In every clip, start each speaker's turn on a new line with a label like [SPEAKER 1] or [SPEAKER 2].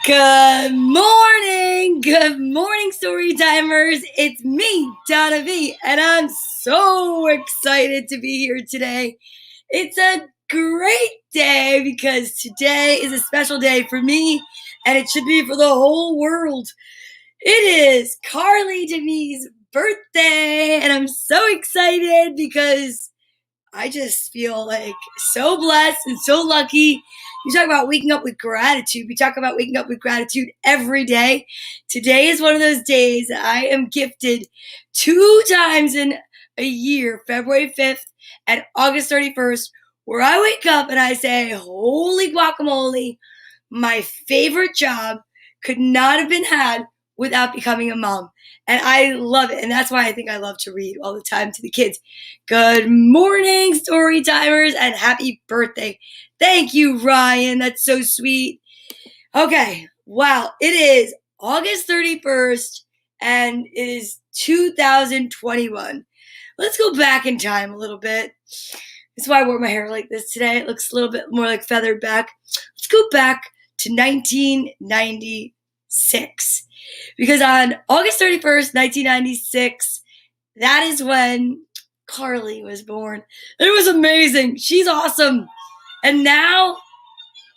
[SPEAKER 1] Good morning, story timers. It's me, Donna Vee, and I'm so excited to be here today. It's a great day because today is a special day for me, and it should be for the whole world. It is Carly Demi's birthday, and I'm so excited because I just feel like so blessed and so lucky. You talk about waking up with gratitude. We talk about waking up with gratitude every day. Today is one of those days I am gifted 2 times in a year, February 5th and August 31st, where I wake up and I say, holy guacamole, my favorite job could not have been had without becoming a mom. And I love it. And that's why I think I love to read all the time to the kids. Good morning, story timers, and happy birthday. Thank you, Ryan. That's so sweet. Okay. Wow. It is August 31st and it is 2021. Let's go back in time a little bit. That's why I wore my hair like this today. It looks a little bit more like feathered back. Let's go back to 1996. Because on August 31st, 1996, that is when Carly was born. It was amazing. She's awesome. And now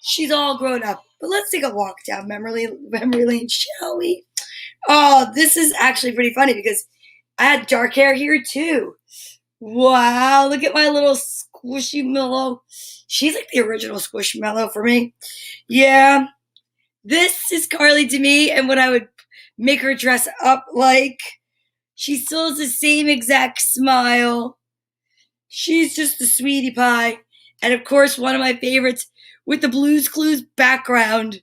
[SPEAKER 1] she's all grown up. But let's take a walk down memory lane, shall we? Oh, this is actually pretty funny because I had dark hair here too. Wow, look at my little squishy-mellow. She's like the original squishmallow for me. Yeah, this is Carly to me, and what I would make her dress up like. She still has the same exact smile. She's just a sweetie pie. And of course, one of my favorites with the Blue's Clues background.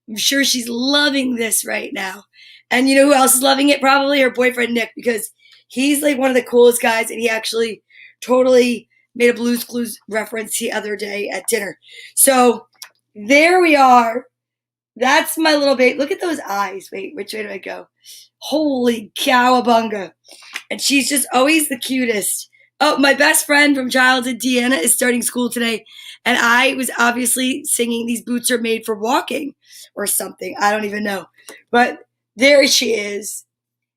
[SPEAKER 1] I'm sure she's loving this right now. And you know who else is loving it? Probably her boyfriend, Nick, because he's like one of the coolest guys, and he actually totally made a Blue's Clues reference the other day at dinner. So there we are. That's my little baby. Look at those eyes. Wait, which way do I go? Holy cowabunga. And she's just always the cutest. Oh, my best friend from childhood, Deanna, is starting school today. And I was obviously singing These Boots Are Made for Walking or something. I don't even know. But there she is.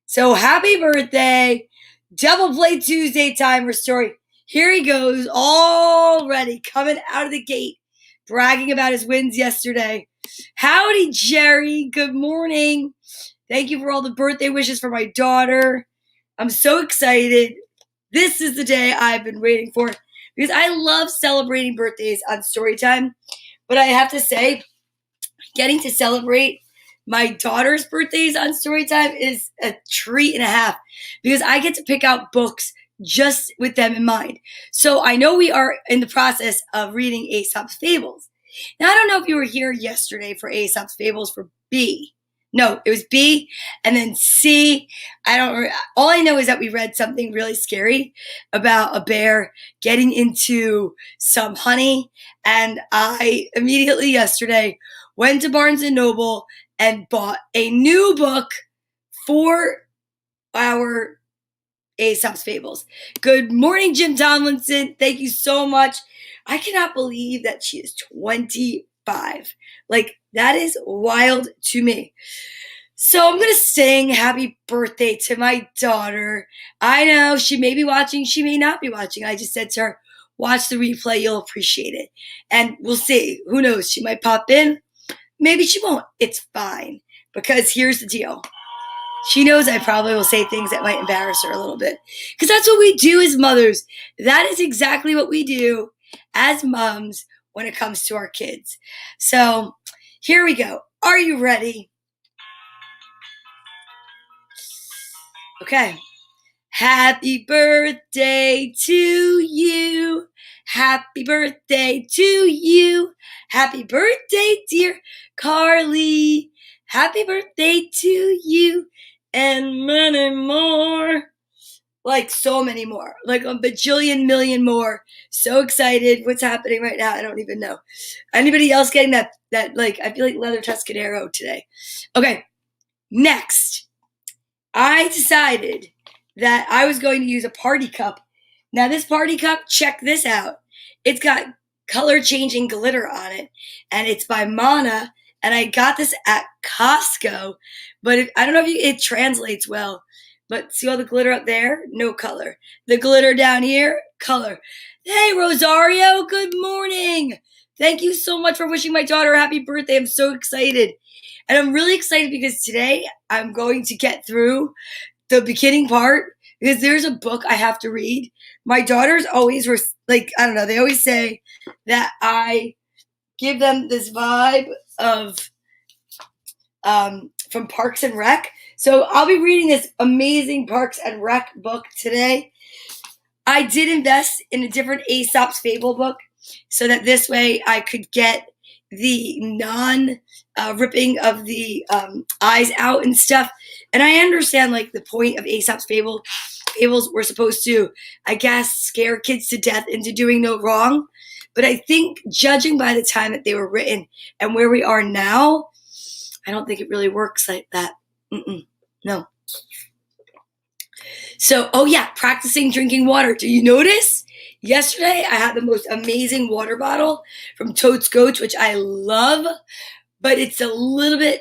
[SPEAKER 1] So happy birthday. Double Play Tuesday timer story. Here he goes already coming out of the gate, bragging about his wins yesterday. Howdy, Jerry. Good morning. Thank you for all the birthday wishes for my daughter. I'm so excited. This is the day I've been waiting for because I love celebrating birthdays on Storytime. But I have to say, getting to celebrate my daughter's birthdays on Storytime is a treat and a half because I get to pick out books just with them in mind. So I know we are in the process of reading Aesop's Fables. Now, I don't know if you were here yesterday for Aesop's Fables for B. No, it was B and then C. All I know is that we read something really scary about a bear getting into some honey. And I immediately yesterday went to Barnes & Noble and bought a new book for our Aesop's Fables. Good morning, Jim Tomlinson. Thank you so much. I cannot believe that she is 25. Like, that is wild to me. So I'm going to sing happy birthday to my daughter. I know she may be watching. She may not be watching. I just said to her, watch the replay. You'll appreciate it. And we'll see. Who knows? She might pop in. Maybe she won't. It's fine. Because here's the deal. She knows I probably will say things that might embarrass her a little bit. Because that's what we do as mothers. That is exactly what we do as moms when it comes to our kids. So here we go. Are you ready? Okay. Happy birthday to you. Happy birthday to you. Happy birthday, dear Carly. Happy birthday to you. And many more. Like so many more. Like a bajillion million more. So excited. What's happening right now? I don't even know. Anybody else getting that like, I feel like Leather Tuscadero today. Okay. Next. I decided that I was going to use a party cup. Now this party cup, check this out. It's got color changing glitter on it, and it's by Mana. And I got this at Costco, but I don't know if it translates well. But see all the glitter up there? No color. The glitter down here, color. Hey, Rosario, good morning. Thank you so much for wishing my daughter a happy birthday. I'm so excited. And I'm really excited because today I'm going to get through the beginning part because there's a book I have to read. My daughters always were like, I don't know, they always say that I give them this vibe of from Parks and Rec. So I'll be reading this amazing Parks and Rec book today. I did invest in a different Aesop's Fable book so that this way I could get the non-ripping of the eyes out and stuff. And I understand, like, the point of Aesop's Fables were supposed to, I guess, scare kids to death into doing no wrong. But I think, judging by the time that they were written and where we are now, I don't think it really works like that. No. So, oh yeah, practicing drinking water. Do you notice? Yesterday, I had the most amazing water bottle from Totes Goats, which I love, but it's a little bit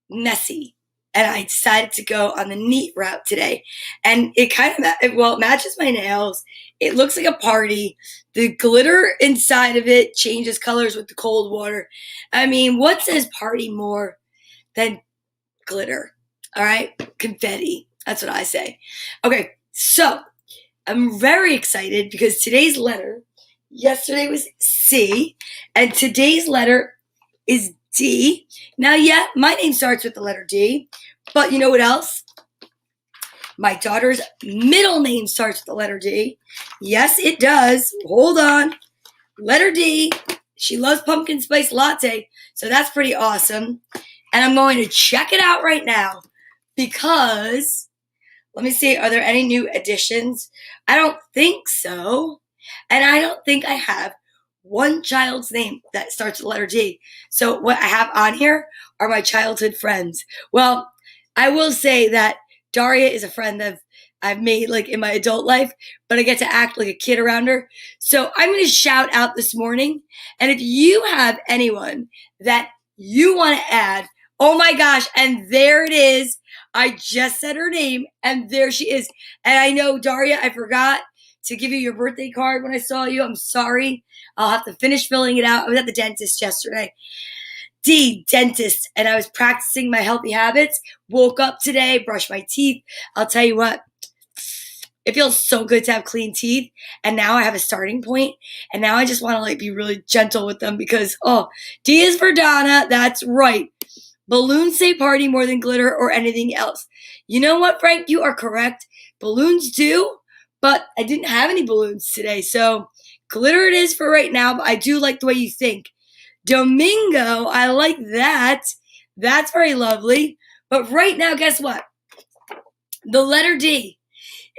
[SPEAKER 1] messy. And I decided to go on the neat route today. And it kind of, it matches my nails. It looks like a party. The glitter inside of it changes colors with the cold water. I mean, what says party more than glitter? All right? Confetti. That's what I say. Okay, so I'm very excited because today's letter, yesterday was C, and today's letter is D. Now, yeah, my name starts with the letter D, but you know what else? My daughter's middle name starts with the letter D. Yes, it does. Hold on. Letter D. She loves pumpkin spice latte, so that's pretty awesome. And I'm going to check it out right now because, let me see, are there any new additions? I don't think so. And I don't think I have one child's name that starts with the letter D. So what I have on here are my childhood friends. Well, I will say that Daria is a friend that I've made like in my adult life, but I get to act like a kid around her. So I'm going to shout out this morning. And if you have anyone that you want to add, oh my gosh, and there it is. I just said her name, and there she is. And I know, Daria, I forgot to give you your birthday card when I saw you. I'm sorry. I'll have to finish filling it out. I was at the dentist yesterday. Dentist, and I was practicing my healthy habits. Woke up today, brushed my teeth. I'll tell you what, it feels so good to have clean teeth. And now I have a starting point. And now I just want to like be really gentle with them because, D is for Donna. That's right. Balloons say party more than glitter or anything else. You know what, Frank? You are correct. Balloons do, but I didn't have any balloons today. So glitter it is for right now, but I do like the way you think. Domingo, I like that. That's very lovely. But right now, guess what? The letter D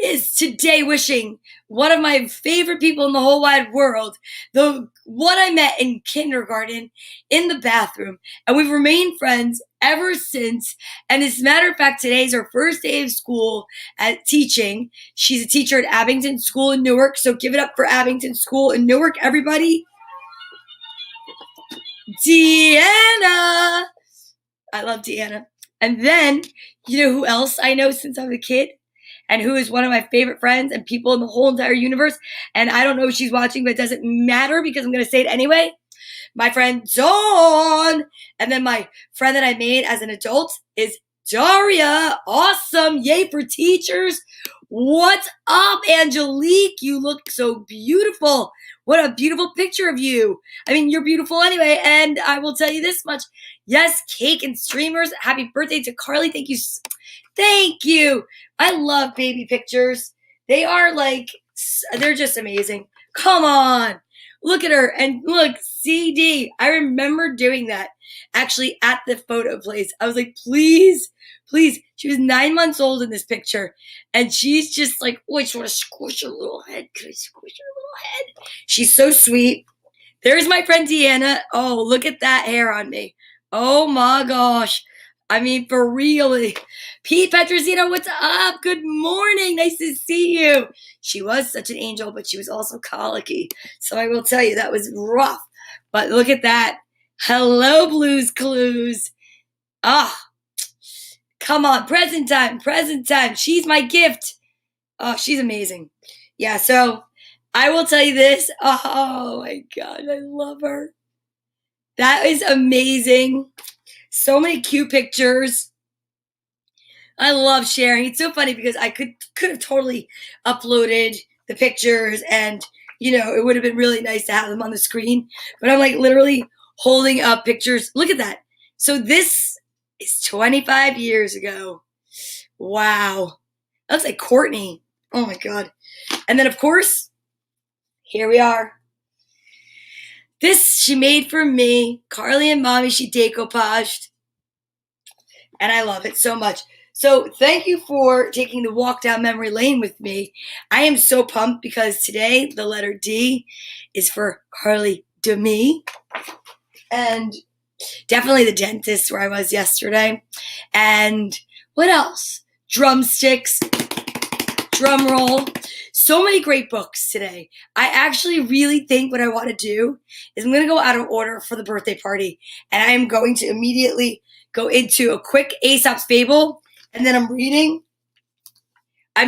[SPEAKER 1] is today wishing one of my favorite people in the whole wide world, the one I met in kindergarten in the bathroom, and we've remained friends ever since. And as a matter of fact, today is her first day of school at teaching. She's a teacher at Abington School in Newark, so give it up for Abington School in Newark, everybody. Deanna! I love Deanna. And then, you know who else I know since I'm a kid? And who is one of my favorite friends and people in the whole entire universe. And I don't know if she's watching, but it doesn't matter because I'm going to say it anyway. My friend Dawn. And then my friend that I made as an adult is Daria. Awesome. Yay for teachers. What's up, Angelique? You look so beautiful. What a beautiful picture of you. I mean, you're beautiful anyway. And I will tell you this much. Yes, cake and streamers. Happy birthday to Carly. Thank you. Thank you. I love baby pictures. They are like, they're just amazing. Come on. Look at her. And look, CD. I remember doing that actually at the photo place. I was like, please, please. She was 9 months old in this picture. And she's just like, oh, I just want to squish her little head. Can I squish her little head? She's so sweet. There's my friend Deanna. Oh, look at that hair on me. Oh my gosh. I mean, for really. Pete Petrosino, what's up? Good morning. Nice to see you. She was such an angel, but she was also colicky. So I will tell you, that was rough. But look at that. Hello, Blues Clues. Come on. Present time. Present time. She's my gift. Oh, she's amazing. Yeah, so I will tell you this. Oh, my God. I love her. That is amazing. So many cute pictures. I love sharing. It's so funny because I could have totally uploaded the pictures and, it would have been really nice to have them on the screen. But I'm like literally holding up pictures. Look at that. So this is 25 years ago. Wow. That looks like Courtney. Oh my God. And then, of course, here we are. This she made for me. Carly and Mommy, she decoupaged. And I love it so much. So thank you for taking the walk down memory lane with me. I am so pumped because today the letter D is for Carly Demi. And definitely the dentist where I was yesterday. And what else? Drumsticks. Drum roll. So many great books today. I actually really think what I want to do is I'm going to go out of order for the birthday party. And I am going to immediately go into a quick Aesop's Fable. And then I'm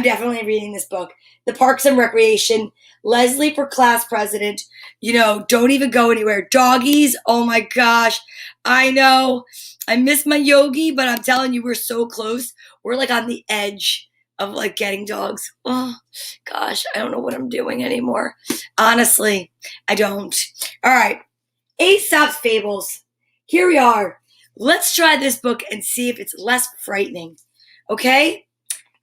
[SPEAKER 1] definitely reading this book. The Parks and Recreation. Leslie for class president. Don't even go anywhere. Doggies. Oh my gosh. I know. I miss my Yogi, but I'm telling you, we're so close. We're like on the edge of like getting dogs. Oh gosh, I don't know what I'm doing anymore. Honestly, I don't. All right. Aesop's Fables. Here we are. Let's try this book and see if it's less frightening. Okay?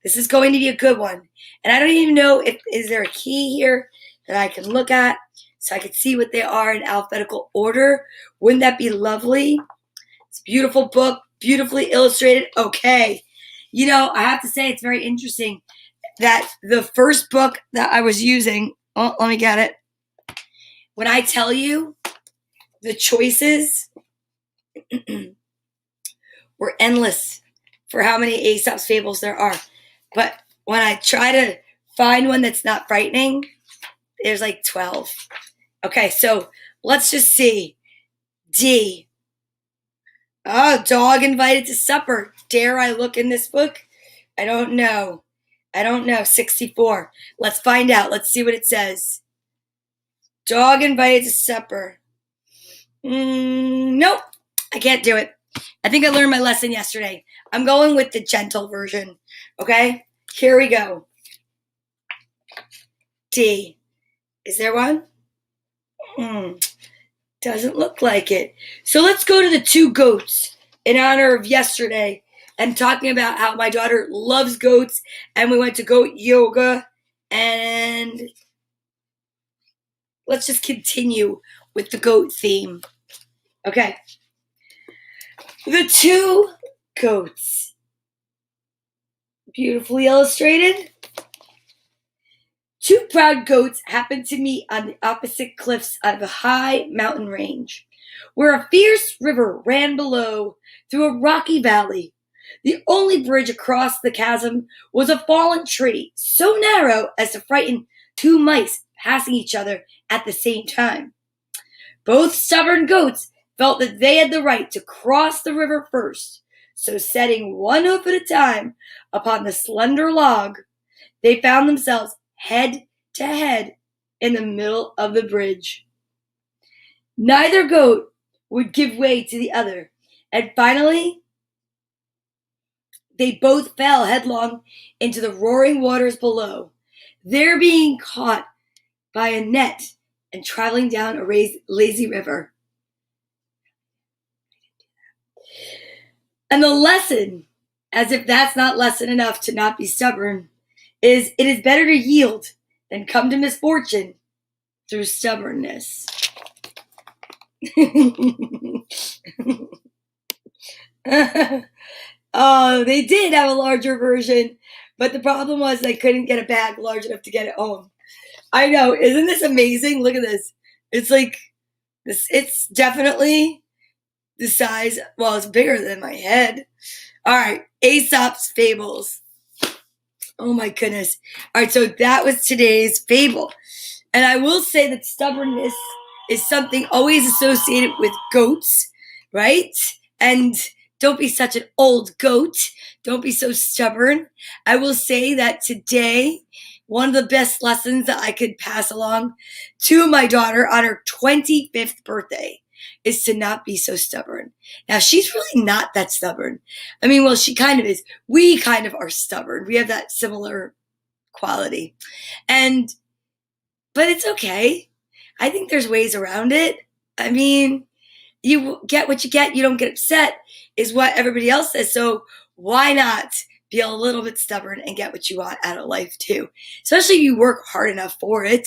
[SPEAKER 1] This is going to be a good one. And I don't even know is there a key here that I can look at so I can see what they are in alphabetical order. Wouldn't that be lovely? It's a beautiful book, beautifully illustrated. Okay. I have to say it's very interesting that the first book that I was using, let me get it. When I tell you the choices were endless for how many Aesop's Fables there are. But when I try to find one that's not frightening, there's like 12. Okay, so let's just see. D. Oh, dog invited to supper. Dare I look in this book? I don't know. 64. Let's find out. Let's see what it says. Dog invited to supper. Nope. I can't do it. I think I learned my lesson yesterday. I'm going with the gentle version. Okay? Here we go. D. Is there one? Doesn't look like it. So let's go to the two goats in honor of yesterday and talking about how my daughter loves goats and we went to goat yoga and let's just continue with the goat theme. Okay. The two goats. Beautifully illustrated. Two proud goats happened to meet on the opposite cliffs of a high mountain range, where a fierce river ran below through a rocky valley. The only bridge across the chasm was a fallen tree, so narrow as to frighten two mice passing each other at the same time. Both stubborn goats felt that they had the right to cross the river first, so setting one hoof at a time upon the slender log, they found themselves head to head in the middle of the bridge. Neither goat would give way to the other, and finally, they both fell headlong into the roaring waters below, there being caught by a net and traveling down a lazy river. And the lesson, as if that's not lesson enough to not be stubborn, is it is better to yield than come to misfortune through stubbornness. Oh, they did have a larger version, but the problem was they couldn't get a bag large enough to get it home. I know, isn't this amazing? Look at this. It's like this. It's definitely the size, well, it's bigger than my head. All right, Aesop's Fables. Oh my goodness. All right, so that was today's fable. And I will say that stubbornness is something always associated with goats, right? And don't be such an old goat. Don't be so stubborn. I will say that today, one of the best lessons that I could pass along to my daughter on her 25th birthday is to not be so stubborn. Now, she's really not that stubborn. I mean, well, she kind of is. We kind of are stubborn. We have that similar quality. But it's okay. I think there's ways around it. I mean, you get what you get. You don't get upset is what everybody else says. So why not be a little bit stubborn and get what you want out of life too? Especially if you work hard enough for it.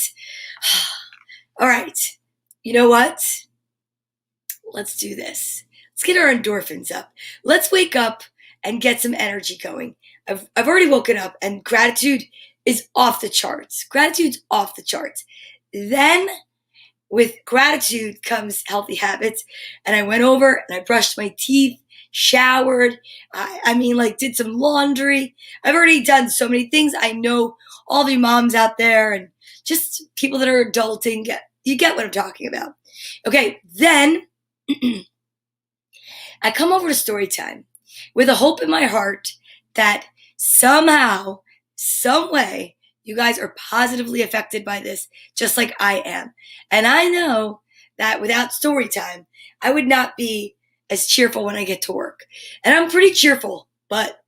[SPEAKER 1] All right. You know what? Let's do this. Let's get our endorphins up. Let's wake up and get some energy going. I've already woken up and gratitude is off the charts. Gratitude's off the charts. Then with gratitude comes healthy habits. And I went over and I brushed my teeth, showered. Did some laundry. I've already done so many things. I know all the moms out there and just people that are adulting you get what I'm talking about. Okay, then I come over to story time with a hope in my heart that somehow, some way, you guys are positively affected by this, just like I am. And I know that without story time, I would not be as cheerful when I get to work. And I'm pretty cheerful, but,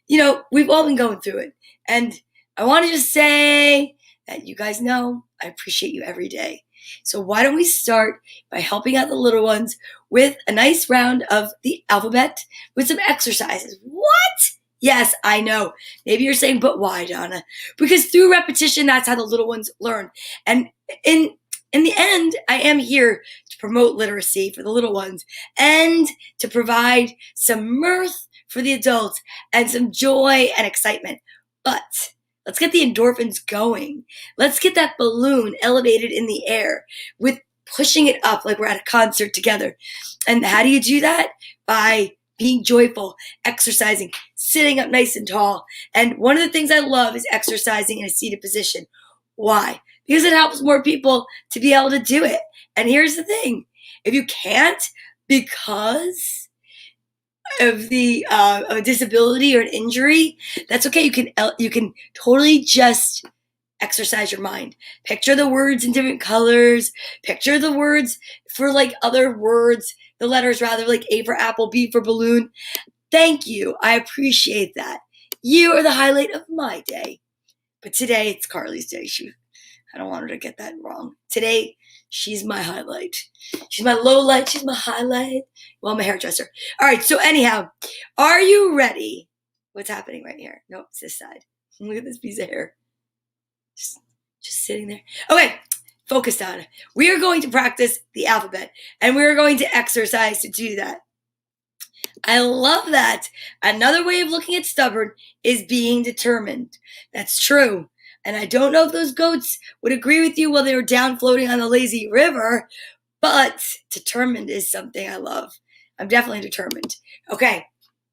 [SPEAKER 1] we've all been going through it. And I want to just say that you guys know I appreciate you every day. So why don't we start by helping out the little ones with a nice round of the alphabet with some exercises. What? Yes, I know. Maybe you're saying, but why, Donna? Because through repetition, that's how the little ones learn. And in the end, I am here to promote literacy for the little ones and to provide some mirth for the adults and some joy and excitement. But let's get the endorphins going. Let's get that balloon elevated in the air with pushing it up like we're at a concert together. And how do you do that? By being joyful, exercising, sitting up nice and tall. And one of the things I love is exercising in a seated position. Why? Because it helps more people to be able to do it. And here's the thing. If you can't because of a disability or an injury, that's okay. You can totally just exercise your mind. Picture the words in different colors. Picture the words for other words. The letters rather, like A for apple, B for balloon. Thank you. I appreciate that. You are the highlight of my day. But today it's Carly's day. I don't want her to get that wrong. Today, she's my highlight. She's my low light. She's my highlight. Well, I'm a hairdresser. All right. So anyhow, are you ready? What's happening right here? No, it's this side. Look at this piece of hair. Just sitting there. Okay. Focus on it. We are going to practice the alphabet, and we are going to exercise to do that. I love that. Another way of looking at stubborn is being determined. That's true. And I don't know if those goats would agree with you while they were down floating on the lazy river, but determined is something I love. I'm definitely determined. Okay,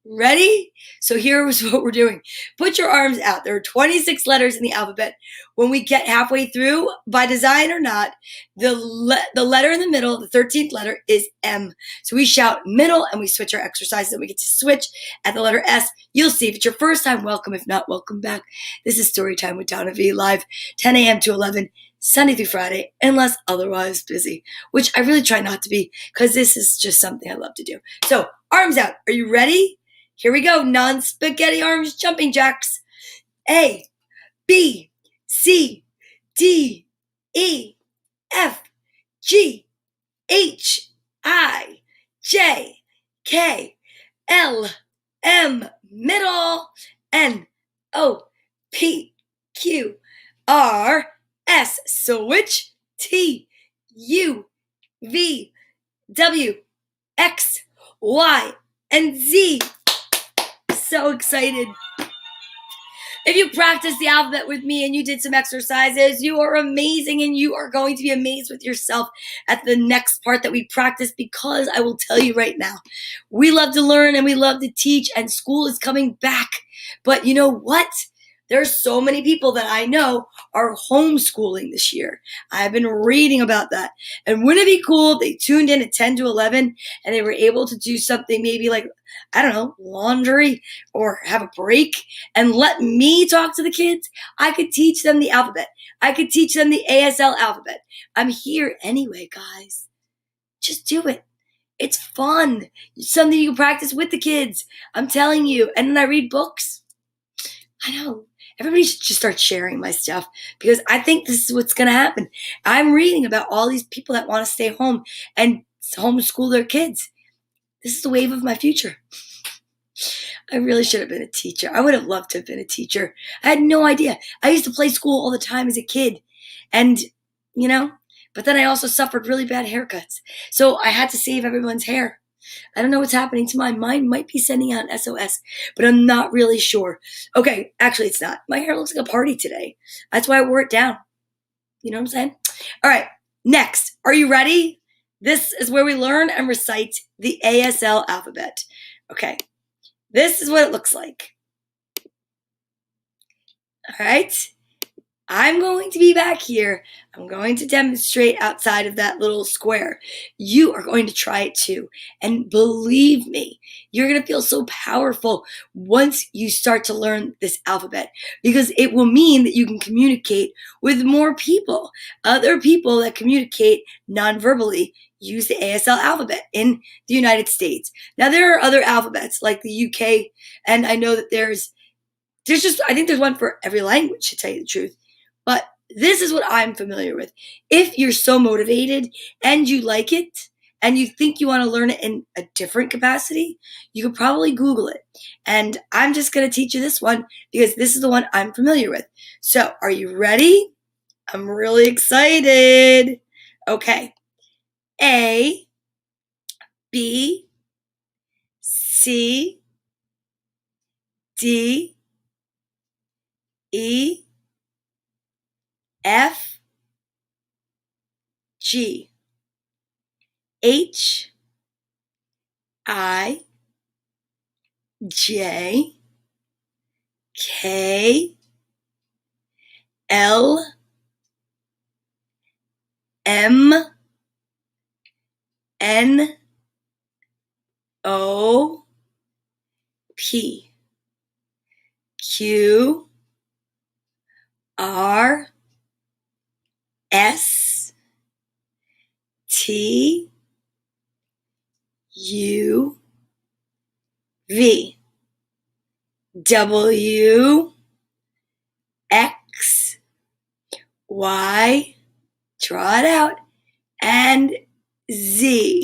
[SPEAKER 1] ready? So here's what we're doing. Put your arms out. There are 26 letters in the alphabet. When we get halfway through, by design or not, the letter in the middle, the 13th letter, is M. So we shout middle and we switch our exercises and we get to switch at the letter S. You'll see if it's your first time, welcome. If not, welcome back. This is Storytime with Donna Vee, live 10 a.m. to 11, Sunday through Friday, unless otherwise busy, which I really try not to be because this is just something I love to do. So arms out. Are you ready? Here we go. Non-spaghetti arms jumping jacks. A, B, C, D, E, F, G, H, I, J, K, L, M, middle, N, O, P, Q, R, S, switch, T, U, V, W, X, Y, and Z. So excited. If you practiced the alphabet with me and you did some exercises, you are amazing, and you are going to be amazed with yourself at the next part that we practice, because I will tell you right now, we love to learn and we love to teach, and school is coming back. But you know what? There's so many people that I know are homeschooling this year. I've been reading about that. And wouldn't it be cool if they tuned in at 10 to 11 and they were able to do something maybe like, I don't know, laundry, or have a break and let me talk to the kids? I could teach them the alphabet. I could teach them the ASL alphabet. I'm here anyway, guys. Just do it. It's fun. It's something you can practice with the kids. I'm telling you. And then I read books. I know. Everybody should just start sharing my stuff, because I think this is what's going to happen. I'm reading about all these people that want to stay home and homeschool their kids. This is the wave of my future. I really should have been a teacher. I would have loved to have been a teacher. I had no idea. I used to play school all the time as a kid. And, but then I also suffered really bad haircuts. So I had to save everyone's hair. I don't know what's happening to mine. Mine might be sending out an SOS, but I'm not really sure. Okay, actually it's not. My hair looks like a party today. That's why I wore it down. You know what I'm saying? All right, next. Are you ready? This is where we learn and recite the ASL alphabet. Okay, this is what it looks like. All right. I'm going to be back here. I'm going to demonstrate outside of that little square. You are going to try it too. And believe me, you're going to feel so powerful once you start to learn this alphabet, because it will mean that you can communicate with more people. Other people that communicate non-verbally use the ASL alphabet in the United States. Now, there are other alphabets like the UK, and I know that I think there's one for every language, to tell you the truth. But this is what I'm familiar with. If you're so motivated and you like it and you think you want to learn it in a different capacity, you could probably Google it. And I'm just going to teach you this one because this is the one I'm familiar with. So are you ready? I'm really excited. Okay. A, B, C, D, E, F, G, H, I, J, K, L, M, N, O, P, Q, R, S, T, U, V, W, X, Y, draw it out, and Z.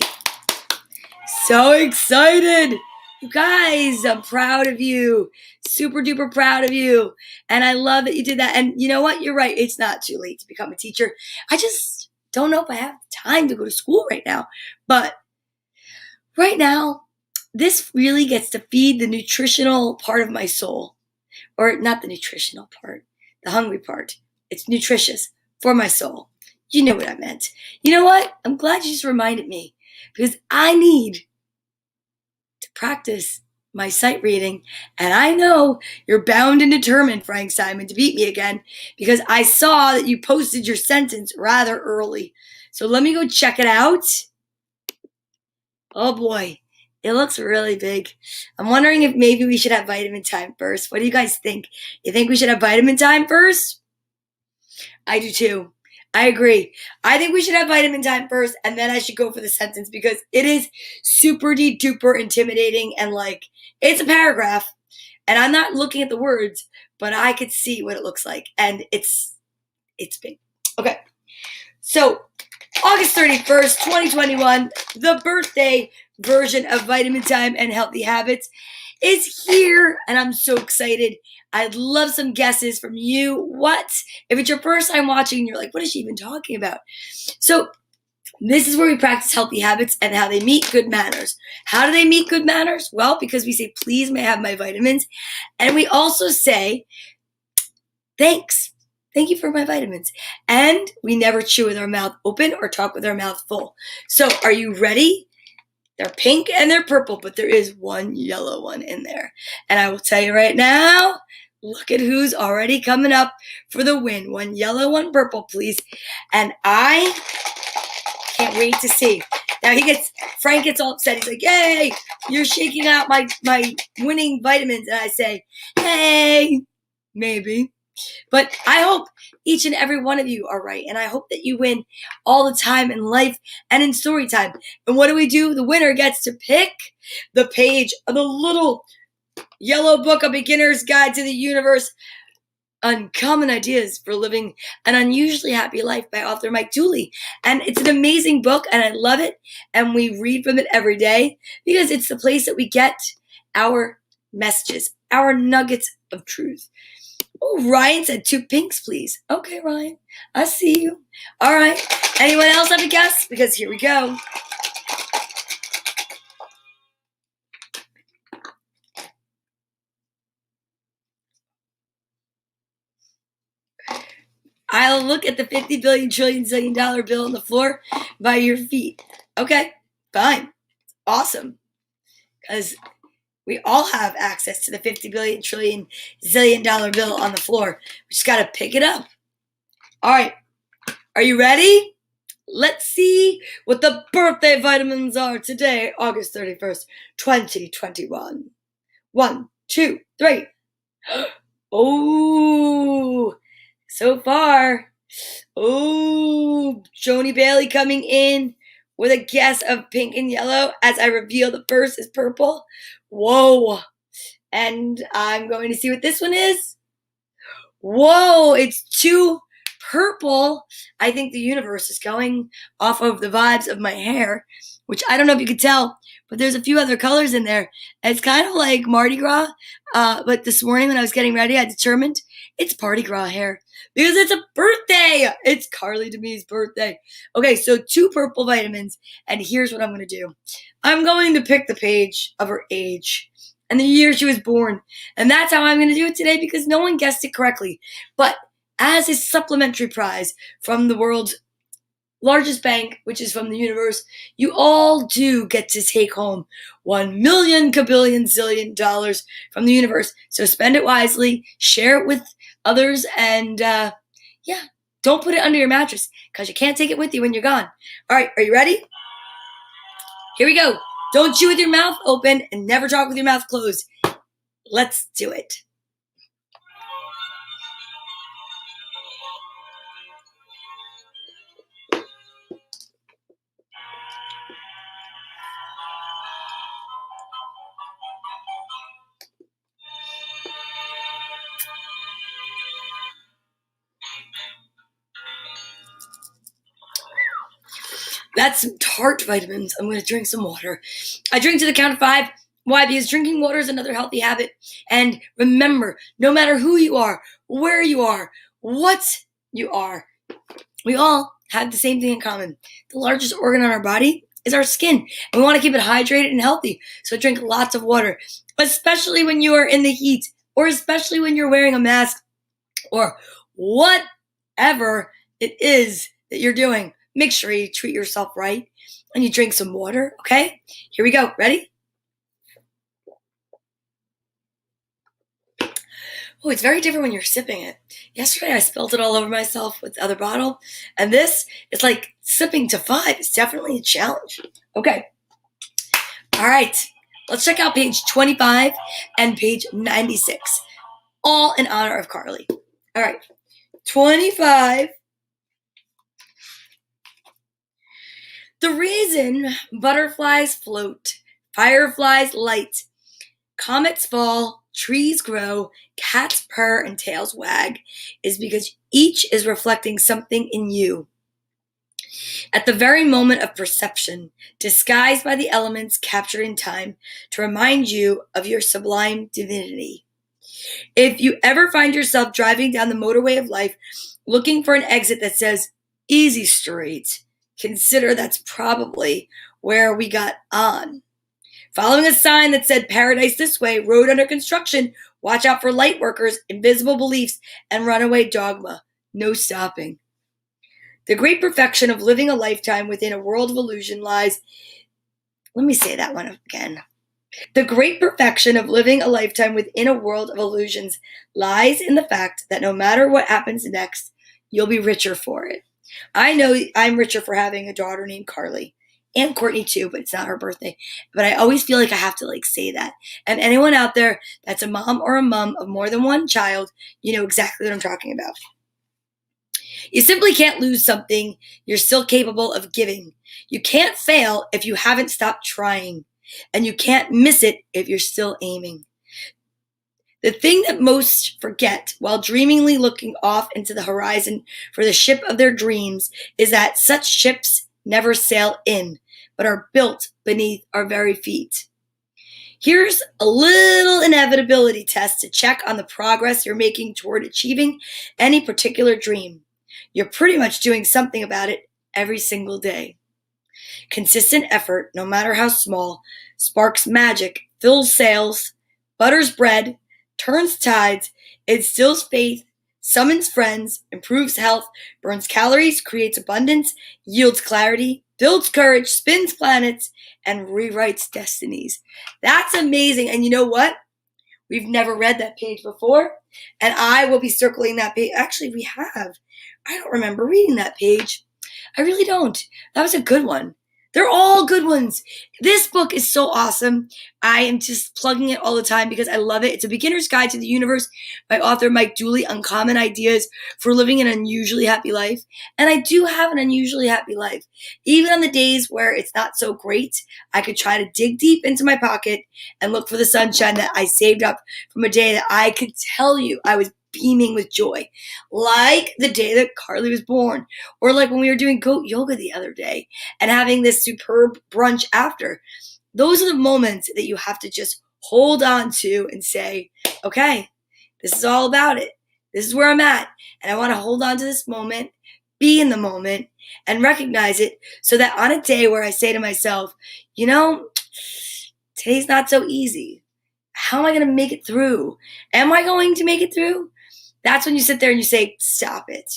[SPEAKER 1] So excited! You guys, I'm proud of you. Super duper proud of you. And I love that you did that. And you know what? You're right. It's not too late to become a teacher. I just don't know if I have time to go to school right now. But right now, this really gets to feed the nutritional part of my soul. Or not the nutritional part, the hungry part. It's nutritious for my soul. You know what I meant. You know what? I'm glad you just reminded me, because I need to practice my sight reading. And I know you're bound and determined, Frank Simon, to beat me again, because I saw that you posted your sentence rather early. So let me go check it out. Oh boy, it looks really big. I'm wondering if maybe we should have vitamin time first. What do you guys think? You think we should have vitamin time first? I do too. I agree. I think we should have vitamin time first, and then I should go for the sentence, because it is super duper intimidating, and it's a paragraph, and I'm not looking at the words, but I could see what it looks like, and it's big. Okay. So, August 31st, 2021, the birthday version of Vitamin Time and Healthy Habits is here, and I'm so excited. I'd love some guesses from you. What? If it's your first time watching and you're like, what is she even talking about? So this is where we practice healthy habits and how they meet good manners. How do they meet good manners? Well, because we say, please may I have my vitamins. And we also say, Thanks. Thank you for my vitamins. And we never chew with our mouth open or talk with our mouth full. So are you ready? They're pink and they're purple, but there is one yellow one in there. And I will tell you right now, look at who's already coming up for the win. One yellow, one purple, please. And I can't wait to see. Now Frank gets all upset. He's like, "Yay, you're shaking out my winning vitamins." And I say, "Hey, maybe." But I hope each and every one of you are right. And I hope that you win all the time in life and in story time. And what do? The winner gets to pick the page of the little yellow book, A Beginner's Guide to the Universe, Uncommon Ideas for Living an Unusually Happy Life by author Mike Dooley. And it's an amazing book, and I love it. And we read from it every day because it's the place that we get our messages, our nuggets of truth. Oh, Ryan said 2 pinks, please. Okay, Ryan. I see you. All right. Anyone else have a guess? Because here we go. I'll look at the 50 billion trillion zillion dollar bill on the floor by your feet. Okay, fine. Awesome. Because we all have access to the 50 billion trillion zillion dollar bill on the floor. We just got to pick it up. All right. Are you ready? Let's see what the birthday vitamins are today, August 31st, 2021. 1, 2, 3. Oh, so far. Oh, Joni Bailey coming in with a guess of pink and yellow as I reveal the first is purple. Whoa. And I'm going to see what this one is. Whoa, it's 2 purple. I think the universe is going off of the vibes of my hair, which I don't know if you could tell, but there's a few other colors in there. It's kind of like Mardi Gras, but this morning when I was getting ready, I determined it's Party Gras hair because it's a birthday. It's Carly Demi's birthday. Okay, so 2 purple vitamins, and here's what I'm going to do. I'm going to pick the page of her age and the year she was born, and that's how I'm going to do it today because no one guessed it correctly. But as a supplementary prize from the world's largest bank, which is from the universe, you all do get to take home $1 million kabillion zillion dollars from the universe. So spend it wisely, share it with others, and don't put it under your mattress because you can't take it with you when you're gone. All right, are you ready? Here we go. Don't chew with your mouth open and never talk with your mouth closed. Let's do it. That's some tart vitamins. I'm going to drink some water. I drink to the count of 5. Why? Because drinking water is another healthy habit. And remember, no matter who you are, where you are, what you are, we all have the same thing in common. The largest organ on our body is our skin. And we want to keep it hydrated and healthy. So drink lots of water, especially when you are in the heat, or especially when you're wearing a mask, or whatever it is that you're doing. Make sure you treat yourself right and you drink some water, okay? Here we go. Ready? Oh, it's very different when you're sipping it. Yesterday, I spilled it all over myself with the other bottle. And this is like sipping to 5. It's definitely a challenge. Okay. All right. Let's check out page 25 and page 96. All in honor of Carly. All right. 25. The reason butterflies float, fireflies light, comets fall, trees grow, cats purr, and tails wag is because each is reflecting something in you. At the very moment of perception, disguised by the elements captured in time to remind you of your sublime divinity. If you ever find yourself driving down the motorway of life looking for an exit that says, easy street, consider that's probably where we got on. Following a sign that said paradise this way, road under construction, watch out for light workers, invisible beliefs, and runaway dogma. No stopping. The great perfection of living a lifetime within a world of illusion lies. Let me say that one again. The great perfection of living a lifetime within a world of illusions lies in the fact that no matter what happens next, you'll be richer for it. I know I'm richer for having a daughter named Carly. And Courtney too, but it's not her birthday. But I always feel like I have to say that. And anyone out there that's a mom or a mum of more than one child, you know exactly what I'm talking about. You simply can't lose something you're still capable of giving. You can't fail if you haven't stopped trying. And you can't miss it if you're still aiming. The thing that most forget while dreamingly looking off into the horizon for the ship of their dreams is that such ships never sail in, but are built beneath our very feet. Here's a little inevitability test to check on the progress you're making toward achieving any particular dream. You're pretty much doing something about it every single day. Consistent effort, no matter how small, sparks magic, fills sails, butters bread, turns tides, instills faith, summons friends, improves health, burns calories, creates abundance, yields clarity, builds courage, spins planets, and rewrites destinies. That's amazing. And you know what? We've never read that page before, and I will be circling that page. Actually, we have. I don't remember reading that page. I really don't. That was a good one. They're all good ones. This book is so awesome. I am just plugging it all the time because I love it. It's a beginner's guide to the universe by author Mike Dooley, Uncommon Ideas for Living an Unusually Happy Life. And I do have an unusually happy life. Even on the days where it's not so great, I could try to dig deep into my pocket and look for the sunshine that I saved up from a day that I could tell you I was beaming with joy, like the day that Carly was born, or like when we were doing goat yoga the other day and having this superb brunch after. Those are the moments that you have to just hold on to and say, okay, this is all about it. This is where I'm at. And I want to hold on to this moment, be in the moment, and recognize it so that on a day where I say to myself, you know, today's not so easy. How am I going to make it through? Am I going to make it through? That's when you sit there and you say, stop it.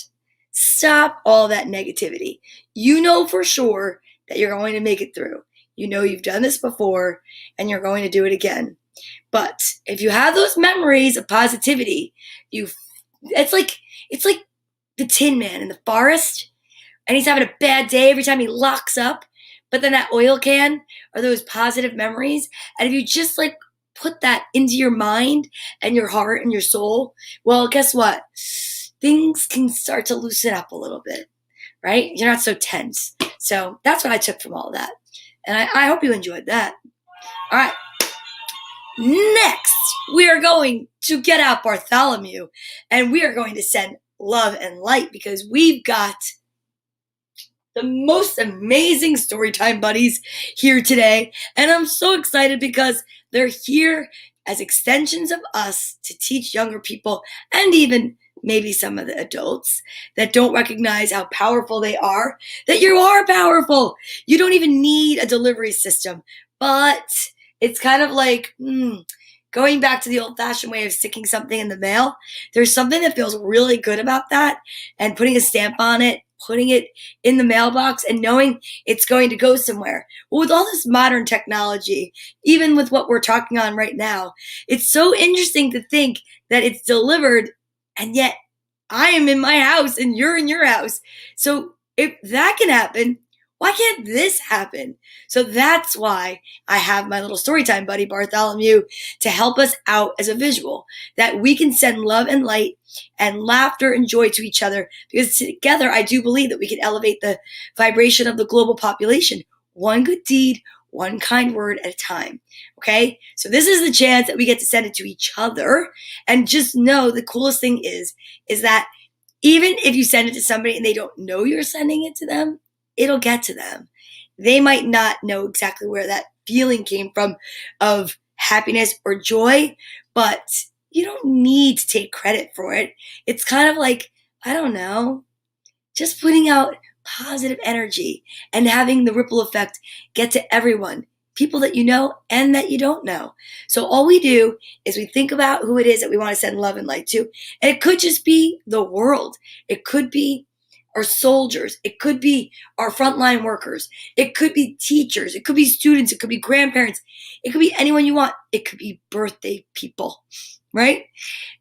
[SPEAKER 1] Stop all that negativity. You know for sure that you're going to make it through. You know you've done this before and you're going to do it again. But if you have those memories of positivity, it's like the Tin Man in the forest, and he's having a bad day every time he locks up. But then that oil can are those positive memories. And if you just put that into your mind and your heart and your soul, well, guess what? Things can start to loosen up a little bit, right? You're not so tense. So that's what I took from all of that. And I hope you enjoyed that. All right. Next, we are going to get out Bartholomew, and we are going to send love and light because we've got the most amazing Storytime buddies here today. And I'm so excited because they're here as extensions of us to teach younger people and even maybe some of the adults that don't recognize how powerful they are, that you are powerful. You don't even need a delivery system, but it's kind of like going back to the old-fashioned way of sticking something in the mail. There's something that feels really good about that, and putting a stamp on it, putting it in the mailbox and knowing it's going to go somewhere. Well, with all this modern technology, even with what we're talking on right now, it's so interesting to think that it's delivered and yet I am in my house and you're in your house. So if that can happen, why can't this happen? So that's why I have my little Storytime buddy, Bartholomew, to help us out as a visual, that we can send love and light and laughter and joy to each other, because together I do believe that we can elevate the vibration of the global population, one good deed, one kind word at a time. Okay? So this is the chance that we get to send it to each other. And just know the coolest thing is that even if you send it to somebody and they don't know you're sending it to them, it'll get to them. They might not know exactly where that feeling came from of happiness or joy, but you don't need to take credit for it. It's kind of like, I don't know, just putting out positive energy and having the ripple effect get to everyone. people that you know and that you don't know. So all we do is we think about who it is that we want to send love and light to. And it could just be the world. It could be our soldiers. It could be our frontline workers. It could be teachers. It could be students. It could be grandparents. It could be anyone you want. It could be birthday people, right?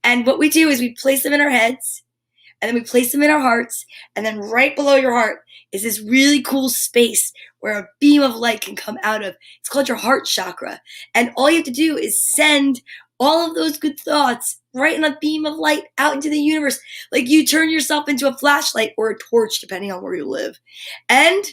[SPEAKER 1] And what we do is we place them in our heads, and then we place them in our hearts, and then right below your heart is this really cool space where a beam of light can come out of. It's called your heart chakra. And all you have to do is send all of those good thoughts right in a beam of light out into the universe. Like you turn yourself into a flashlight or a torch, depending on where you live. And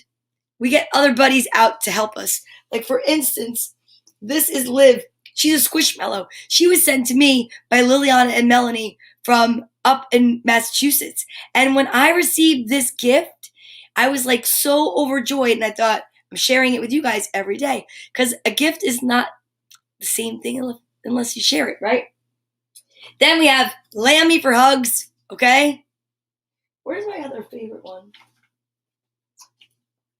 [SPEAKER 1] we get other buddies out to help us. Like for instance, this is Liv. She's a squishmallow. She was sent to me by Liliana and Melanie from up in Massachusetts. And when I received this gift, I was like so overjoyed, and I thought, I'm sharing it with you guys every day, because a gift is not the same thing unless you share it, right? Then we have Lammy for hugs, okay? Where's my other favorite one?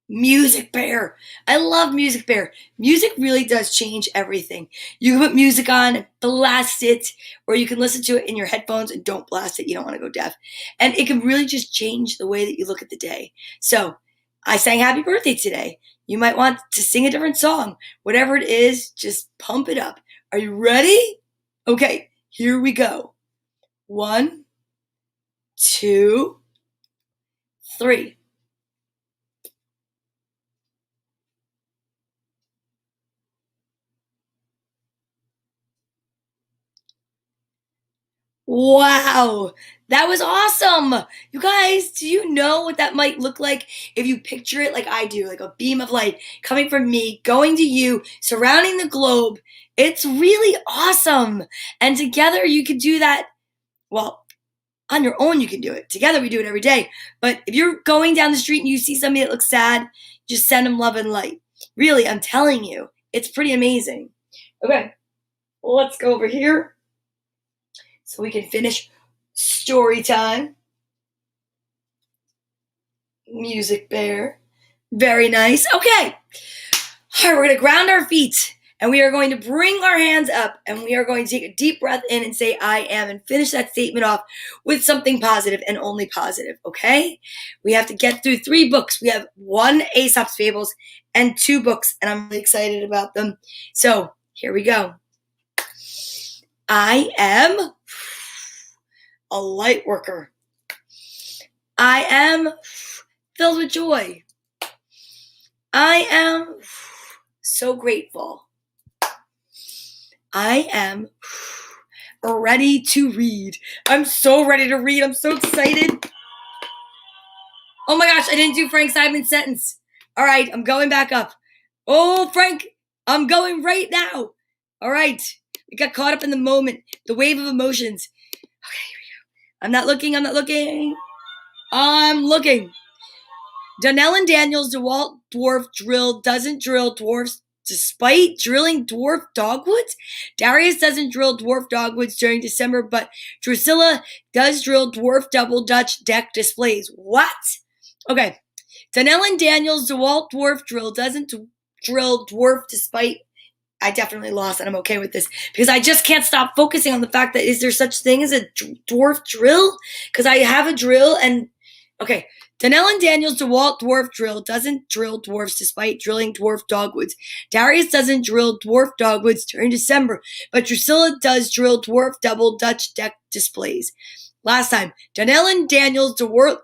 [SPEAKER 1] Music Bear. I love Music Bear. Music really does change everything. You can put music on, blast it, or you can listen to it in your headphones and don't blast it. You don't want to go deaf. And it can really just change the way that you look at the day. So I sang happy birthday today. You might want to sing a different song. Whatever it is, just pump it up. Are you ready? Okay, here we go. 1, 2, 3. Wow, that was awesome. You guys, do you know what that might look like if you picture it like I do, like a beam of light coming from me, going to you, surrounding the globe? It's really awesome. And together you can do that. Well, on your own you can do it. Together we do it every day. But if you're going down the street and you see somebody that looks sad, just send them love and light. Really, I'm telling you, it's pretty amazing. Okay, well, let's go over here so we can finish story time. Music Bear. Very nice. Okay. All right, we're going to ground our feet, and we are going to bring our hands up, and we are going to take a deep breath in and say, I am, and finish that statement off with something positive and only positive, okay? We have to get through 3 books. We have 1 Aesop's Fables and 2 books, and I'm really excited about them. So here we go. I am a light worker. I am filled with joy. I am so grateful. I am ready to read. I'm so ready to read. I'm so excited. Oh my gosh, I didn't do Frank Simon's sentence. All right, I'm going back up. Oh, Frank, I'm going right now. All right, we got caught up in the moment, the wave of emotions. Okay, here we go. I'm not looking. I'm looking. Donnell and Daniel's DeWalt dwarf drill doesn't drill dwarfs despite drilling dwarf dogwoods. Darius doesn't drill dwarf dogwoods during December, but Drusilla does drill dwarf double Dutch deck displays. What? Okay. Donnell and Daniel's DeWalt dwarf drill doesn't drill dwarf despite... I definitely lost, and I'm okay with this because I just can't stop focusing on the fact that is there such thing as a dwarf drill? Because I have a drill and... Okay. Donnell and Daniel's DeWalt dwarf drill doesn't drill dwarfs despite drilling dwarf dogwoods. Darius doesn't drill dwarf dogwoods during December, but Drusilla does drill dwarf double Dutch deck displays. Last time, Donnell and Daniel's DeWalt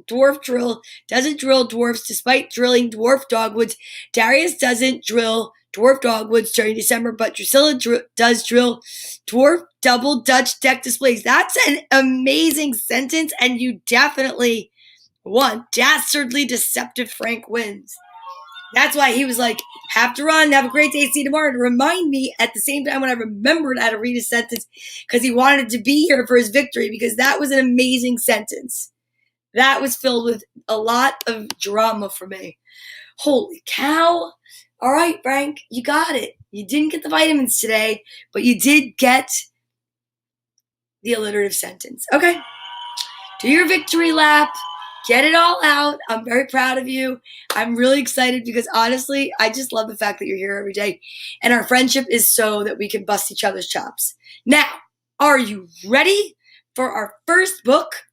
[SPEAKER 1] dwarf drill doesn't drill dwarfs despite drilling dwarf dogwoods. Darius doesn't drill dwarf dogwoods during December, but Drusilla does drill dwarf double Dutch deck displays. That's an amazing sentence, and you definitely won. Dastardly deceptive Frank wins. That's why he was like, have to run, have a great day, see you tomorrow, to remind me at the same time when I remembered how to read his sentence, because he wanted to be here for his victory, because that was an amazing sentence. That was filled with a lot of drama for me. Holy cow. All right, Frank, you got it. You didn't get the vitamins today, but you did get the alliterative sentence. Okay. Do your victory lap. Get it all out. I'm very proud of you. I'm really excited because honestly, I just love the fact that you're here every day. And our friendship is so that we can bust each other's chops. Now, are you ready for our first book?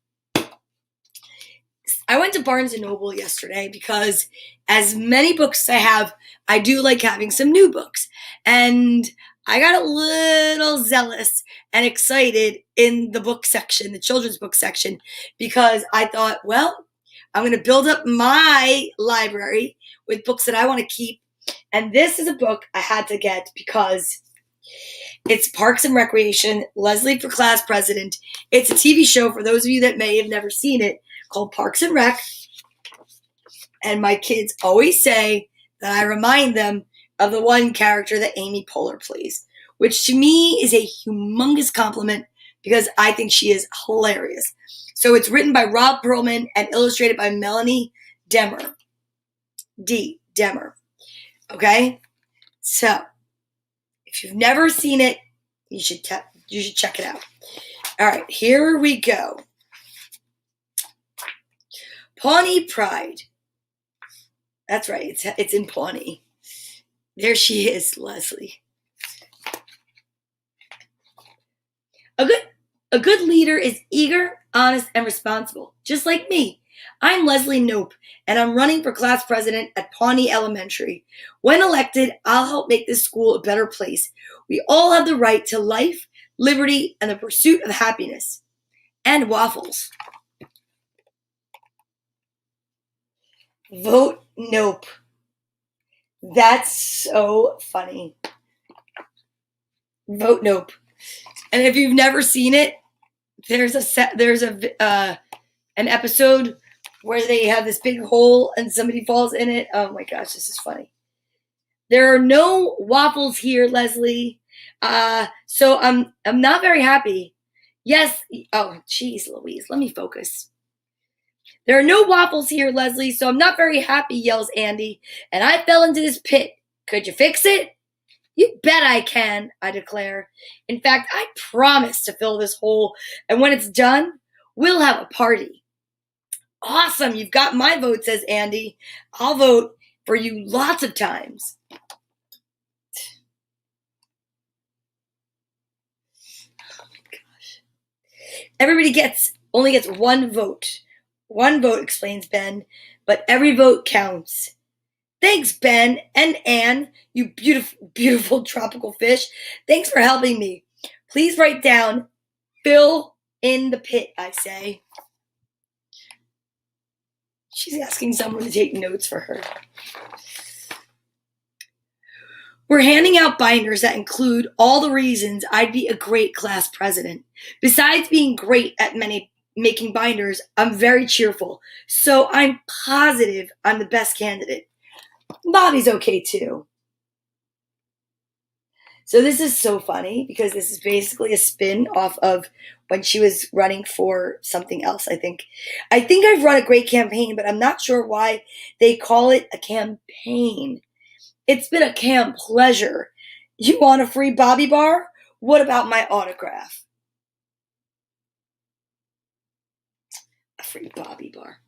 [SPEAKER 1] I went to Barnes & Noble yesterday because as many books I have, I do like having some new books. And I got a little zealous and excited in the book section, the children's book section, because I thought, well, I'm going to build up my library with books that I want to keep. And this is a book I had to get because it's Parks and Recreation, Leslie for Class President. It's a TV show for those of you that may have never seen it called Parks and Rec. And my kids always say that I remind them of the one character that Amy Poehler plays, which to me is a humongous compliment because I think she is hilarious. So it's written by Rob Perlman and illustrated by Melanie Demer. Demer. Okay? So, if you've never seen it, you should check it out. All right, here we go. Pawnee Pride. That's right, it's in Pawnee. There she is, Leslie. A good leader is eager, honest, and responsible, just like me. I'm Leslie Knope, and I'm running for class president at Pawnee Elementary. When elected, I'll help make this school a better place. We all have the right to life, liberty, and the pursuit of happiness. And waffles. Vote Knope. That's so funny. Vote Knope. And if you've never seen it, there's an episode where they have this big hole and somebody falls in it. Oh my gosh, this is funny. There are no waffles here, Leslie. So I'm not very happy. Yes. Oh, geez, Louise, let me focus. There are no waffles here, Leslie, so I'm not very happy, yells Andy. And I fell into this pit. Could you fix it? You bet I can, I declare. In fact, I promise to fill this hole, and when it's done, we'll have a party. Awesome, you've got my vote, says Andy. I'll vote for you lots of times. Oh my gosh. Everybody only gets one vote. One vote, explains Ben, but every vote counts. Thanks, Ben and Anne, you beautiful, beautiful tropical fish. Thanks for helping me. Please write down, fill in the pit, I say. She's asking someone to take notes for her. We're handing out binders that include all the reasons I'd be a great class president. Besides being great at making binders, I'm very cheerful, so I'm positive I'm the best candidate. Bobby's okay too. So this is so funny because this is basically a spin off of when she was running for something else, I think. I think I've run a great campaign, but I'm not sure why they call it a campaign. It's been a camp pleasure. You want a free Bobby bar? What about my autograph? A free Bobby bar.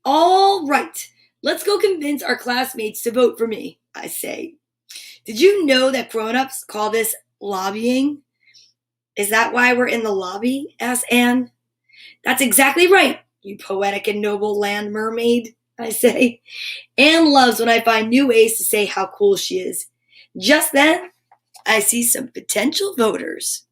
[SPEAKER 1] All right. Let's go convince our classmates to vote for me, I say. Did you know that grown-ups call this lobbying? Is that why we're in the lobby? Asks Anne. That's exactly right, you poetic and noble land mermaid, I say. Anne loves when I find new ways to say how cool she is. Just then, I see some potential voters.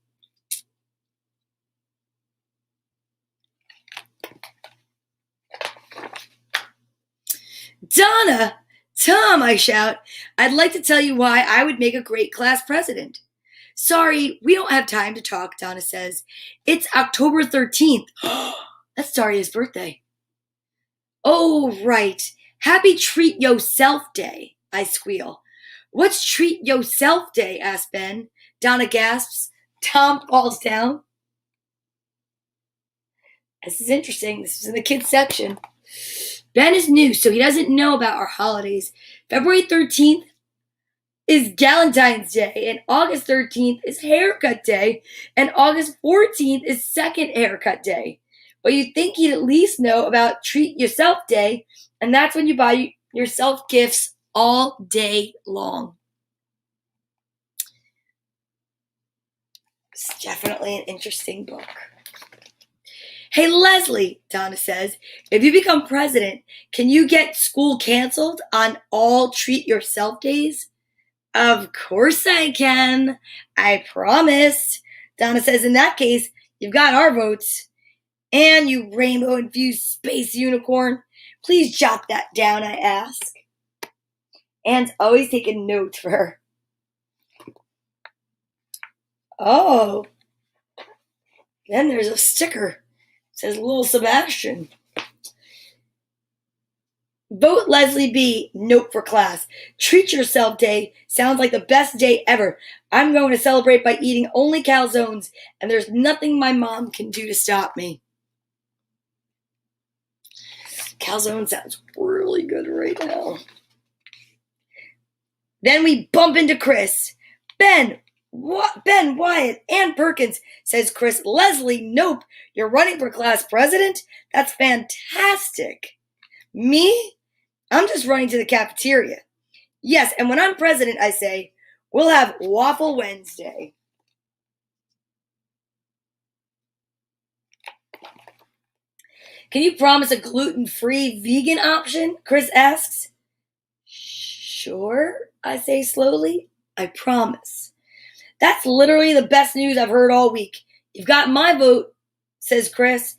[SPEAKER 1] Donna! Tom, I shout. I'd like to tell you why I would make a great class president. Sorry, we don't have time to talk, Donna says. It's October 13th. That's Daria's birthday. Oh, right. Happy Treat Yourself Day, I squeal. What's Treat Yourself Day? Asks Ben. Donna gasps. Tom falls down. This is interesting. This is in the kids section. Ben is new, so he doesn't know about our holidays. February 13th is Galentine's Day, and August 13th is Haircut Day, and August 14th is Second Haircut Day. But you'd think he'd at least know about Treat Yourself Day, and that's when you buy yourself gifts all day long. It's definitely an interesting book. Hey, Leslie, Donna says, if you become president, can you get school canceled on all Treat Yourself days? Of course I can. I promise. Donna says, in that case, you've got our votes. And you rainbow-infused space unicorn, please jot that down, I ask. Anne's always taking notes for her. Oh. Then there's a sticker. It says Little Sebastian. Vote Leslie B. Note for class. Treat Yourself Day sounds like the best day ever. I'm going to celebrate by eating only calzones, and there's nothing my mom can do to stop me. Calzone sounds really good right now. Then we bump into Chris. Ben, Wyatt, and Perkins, says Chris. Leslie, nope. You're running for class president? That's fantastic. Me? I'm just running to the cafeteria. Yes, and when I'm president, I say, we'll have Waffle Wednesday. Can you promise a gluten-free vegan option? Chris asks. Sure, I say slowly. I promise. That's literally the best news I've heard all week. You've got my vote, says Chris.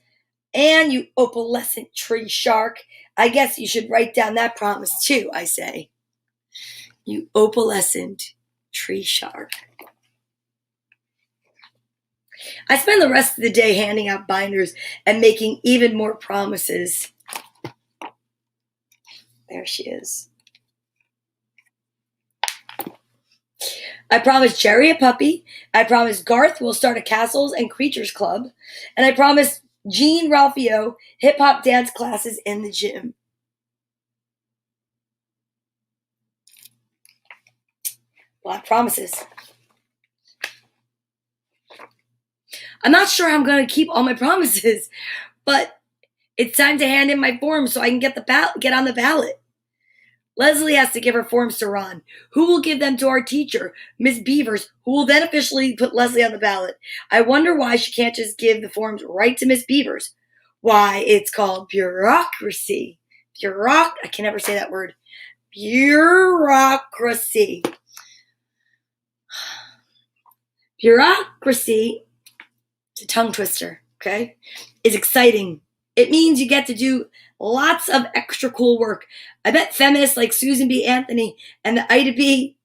[SPEAKER 1] And you opalescent tree shark. I guess you should write down that promise too, I say. You opalescent tree shark. I spend the rest of the day handing out binders and making even more promises. There she is. I promised Jerry a puppy. I promised Garth will start a Castles and Creatures Club. And I promised Jean Ralphio hip-hop dance classes in the gym. A lot of promises. I'm not sure how I'm going to keep all my promises, but it's time to hand in my forms so I can get on the ballot. Leslie has to give her forms to Ron, who will give them to our teacher, Miss Beavers, who will then officially put Leslie on the ballot. I wonder why she can't just give the forms right to Miss Beavers. Why, it's called bureaucracy. I can never say that word. Bureaucracy. Bureaucracy, it's a tongue twister, okay, is exciting. It means you get to do lots of extra cool work. I bet feminists like Susan B. Anthony and Ida B.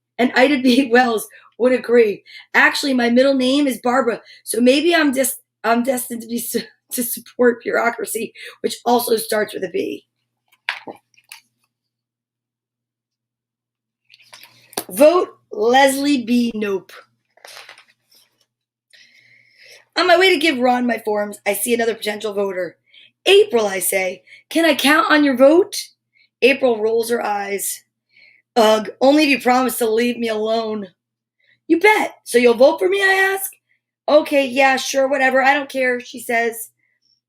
[SPEAKER 1] Wells would agree. Actually, my middle name is Barbara, so maybe I'm destined to support bureaucracy, which also starts with a B. Vote Leslie B. Nope. On my way to give Ron my forms, I see another potential voter. April, I say, can I count on your vote? April rolls her eyes. Ugh, only if you promise to leave me alone. You bet. So you'll vote for me, I ask? Okay, yeah, sure, whatever. I don't care, she says.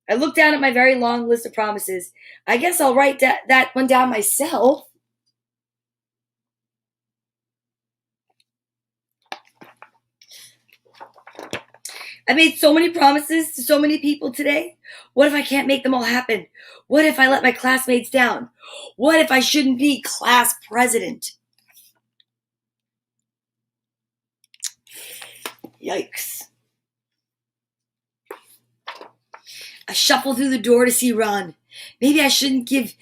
[SPEAKER 1] I look down at my very long list of promises. I guess I'll write that one down myself. I made so many promises to so many people today. What if I can't make them all happen? What if I let my classmates down? What if I shouldn't be class president? Yikes. I shuffle through the door to see Ron. Maybe I shouldn't give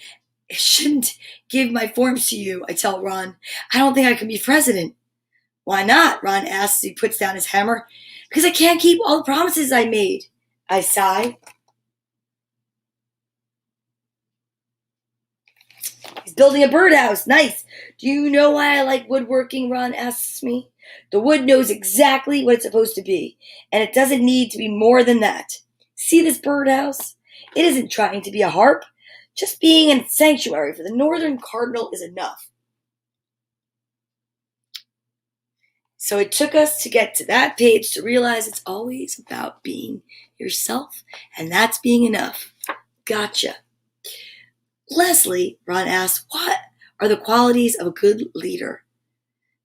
[SPEAKER 1] my forms to you, I tell Ron. I don't think I can be president. Why not? Ron asks as he puts down his hammer. Because I can't keep all the promises I made. I sigh. He's building a birdhouse. Nice. Do you know why I like woodworking? Ron asks me. The wood knows exactly what it's supposed to be, and it doesn't need to be more than that. See this birdhouse? It isn't trying to be a harp. Just being a sanctuary for the northern cardinal is enough. So it took us to get to that page to realize it's always about being yourself, and that's being enough. Gotcha. Leslie, Ron asked, what are the qualities of a good leader?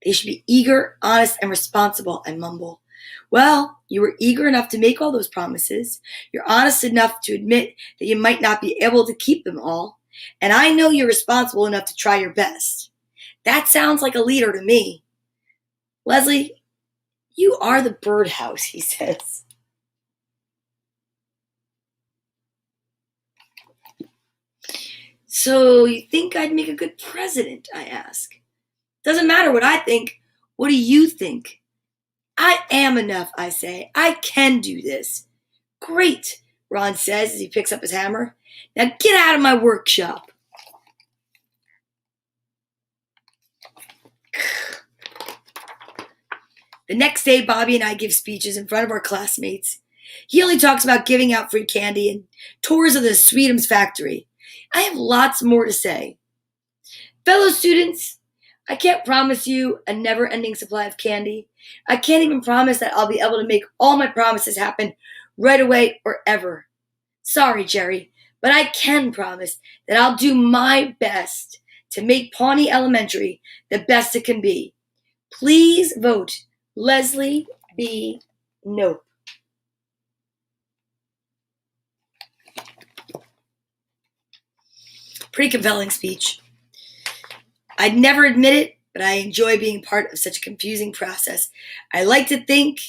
[SPEAKER 1] They should be eager, honest, and responsible, I mumble. Well, you were eager enough to make all those promises. You're honest enough to admit that you might not be able to keep them all. And I know you're responsible enough to try your best. That sounds like a leader to me. Leslie, you are the birdhouse, he says. So you think I'd make a good president, I ask. Doesn't matter what I think. What do you think? I am enough, I say. I can do this. Great, Ron says as he picks up his hammer. Now get out of my workshop. The next day, Bobby and I give speeches in front of our classmates. He only talks about giving out free candy and tours of the Sweetums factory. I have lots more to say. Fellow students, I can't promise you a never-ending supply of candy. I can't even promise that I'll be able to make all my promises happen right away or ever. Sorry, Jerry, but I can promise that I'll do my best to make Pawnee Elementary the best it can be. Please vote Leslie B. Nope. Pretty compelling speech. I'd never admit it, but I enjoy being part of such a confusing process. I like to think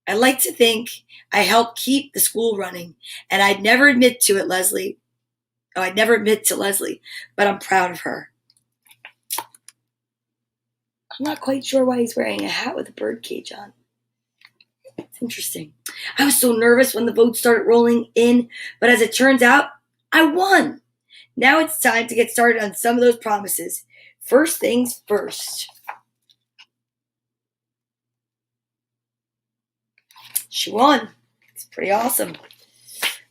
[SPEAKER 1] I help keep the school running, and I'd never admit to it, Leslie. Oh, I'd never admit to Leslie, but I'm proud of her. I'm not quite sure why he's wearing a hat with a bird cage on. It's interesting. I was so nervous when the votes started rolling in, but as it turns out, I won. Now it's time to get started on some of those promises. First things first. She won. It's pretty awesome.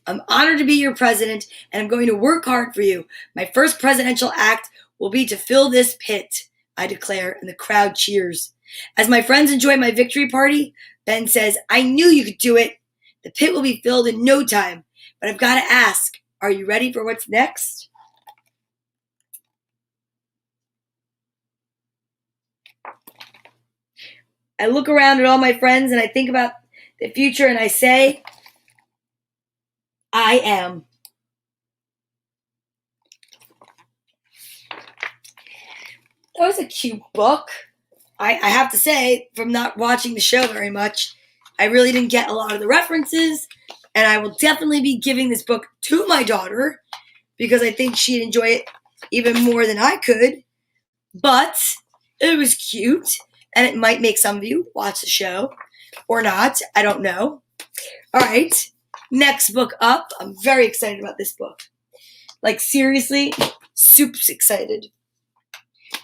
[SPEAKER 1] I'm honored to be your president, and I'm going to work hard for you. My first presidential act will be to fill this pit, I declare, and the crowd cheers. As my friends enjoy my victory party, Ben says, I knew you could do it. The pit will be filled in no time, but I've got to ask, are you ready for what's next? I look around at all my friends and I think about the future and I say, I am. That was a cute book. I have to say, from not watching the show very much, I really didn't get a lot of the references, and I will definitely be giving this book to my daughter because I think she'd enjoy it even more than I could. But it was cute, and it might make some of you watch the show or not. I don't know. All right, next book up. I'm very excited about this book. Like, seriously, super excited.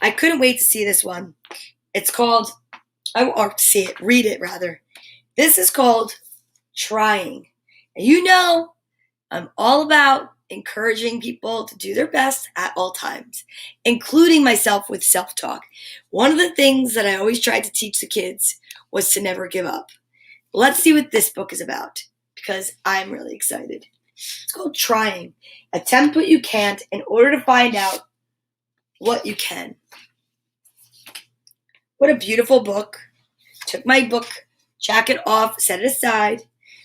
[SPEAKER 1] I couldn't wait to see this one. It's called, read it rather. This is called Trying. And you know, I'm all about encouraging people to do their best at all times, including myself with self-talk. One of the things that I always tried to teach the kids was to never give up. Let's see what this book is about, because I'm really excited. It's called Trying. Attempt what you can't in order to find out what you can. What a beautiful book. Took my book jacket off, set it aside.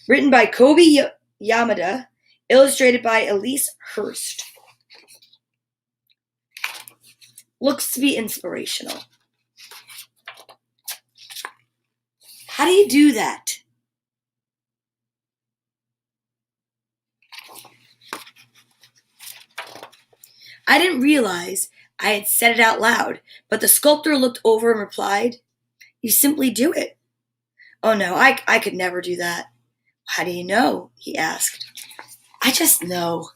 [SPEAKER 1] Written by Kobe Yamada, illustrated by Elise Hurst. Looks to be inspirational. How do you do that? I didn't realize I had said it out loud, but the sculptor looked over and replied, you simply do it. Oh no, I could never do that. How do you know? He asked. I just know.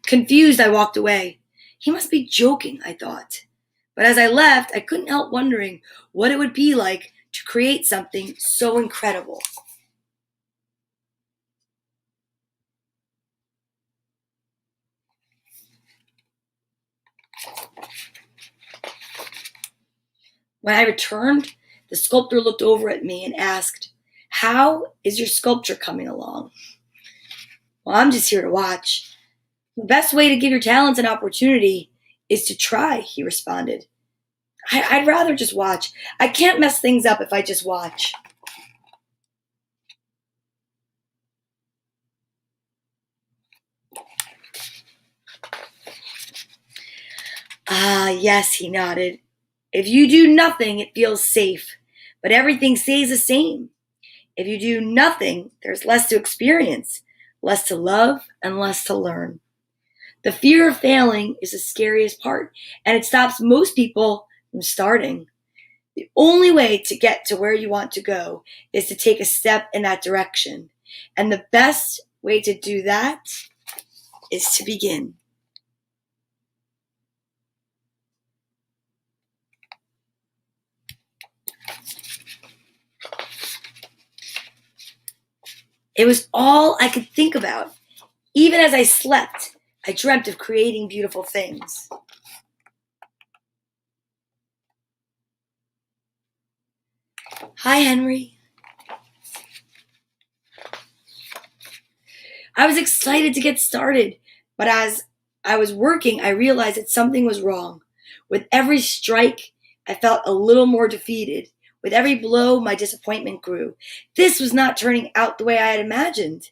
[SPEAKER 1] Confused, I walked away. He must be joking, I thought. But as I left, I couldn't help wondering what it would be like to create something so incredible. When I returned, the sculptor looked over at me and asked, "How is your sculpture coming along?" "Well, I'm just here to watch." "The best way to give your talents an opportunity is to try," he responded. I'd rather just watch. I can't mess things up if I just watch. "Ah, yes," he nodded. "If you do nothing, it feels safe, but everything stays the same. If you do nothing, there's less to experience, less to love, and less to learn. The fear of failing is the scariest part, and it stops most people from starting. The only way to get to where you want to go is to take a step in that direction. And the best way to do that is to begin." It was all I could think about. Even as I slept, I dreamt of creating beautiful things. "Hi, Henry." I was excited to get started, but as I was working, I realized that something was wrong. With every strike, I felt a little more defeated. With every blow, my disappointment grew. This was not turning out the way I had imagined.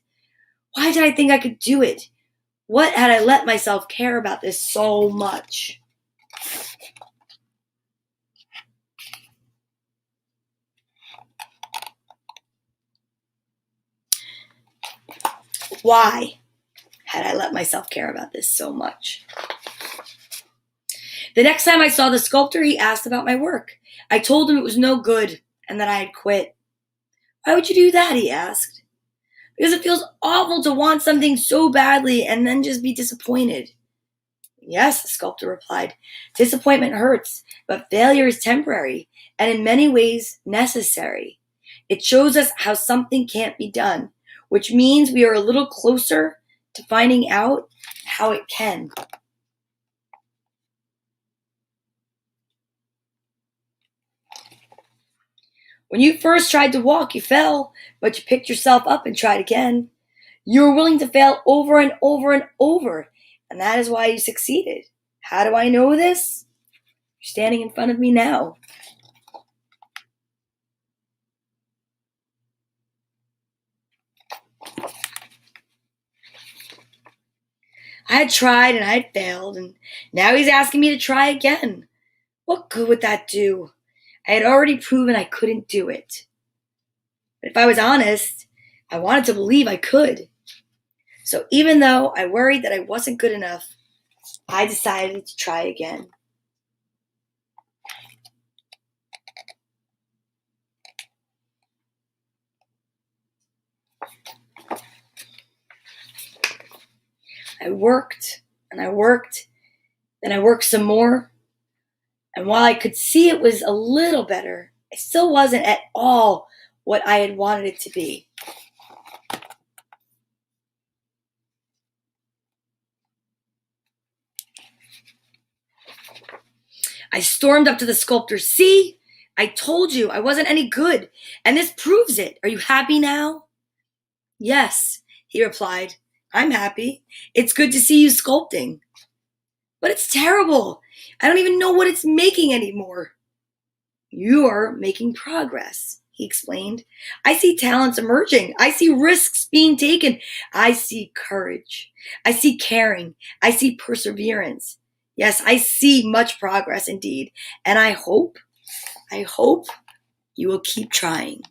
[SPEAKER 1] Why did I think I could do it? What had I let myself care about this so much? Why had I let myself care about this so much? The next time I saw the sculptor, he asked about my work. I told him it was no good and that I had quit. "Why would you do that?" he asked. "Because it feels awful to want something so badly and then just be disappointed." "Yes," the sculptor replied. "Disappointment hurts, but failure is temporary and in many ways necessary. It shows us how something can't be done, which means we are a little closer to finding out how it can." When you first tried to walk, you fell, but you picked yourself up and tried again. You were willing to fail over and over and over, and that is why you succeeded. How do I know this? You're standing in front of me now. I had tried and I had failed, and now he's asking me to try again. What good would that do? I had already proven I couldn't do it. But if I was honest, I wanted to believe I could. So even though I worried that I wasn't good enough, I decided to try again. I worked and I worked, then I worked some more. And while I could see it was a little better, it still wasn't at all what I had wanted it to be. I stormed up to the sculptor. "See? I told you I wasn't any good, and this proves it. Are you happy now?" "Yes," he replied. "I'm happy. It's good to see you sculpting." "But it's terrible. I don't even know what it's making anymore." "You're making progress," he explained. "I see talents emerging. I see risks being taken. I see courage. I see caring. I see perseverance. Yes, I see much progress indeed. And I hope you will keep trying."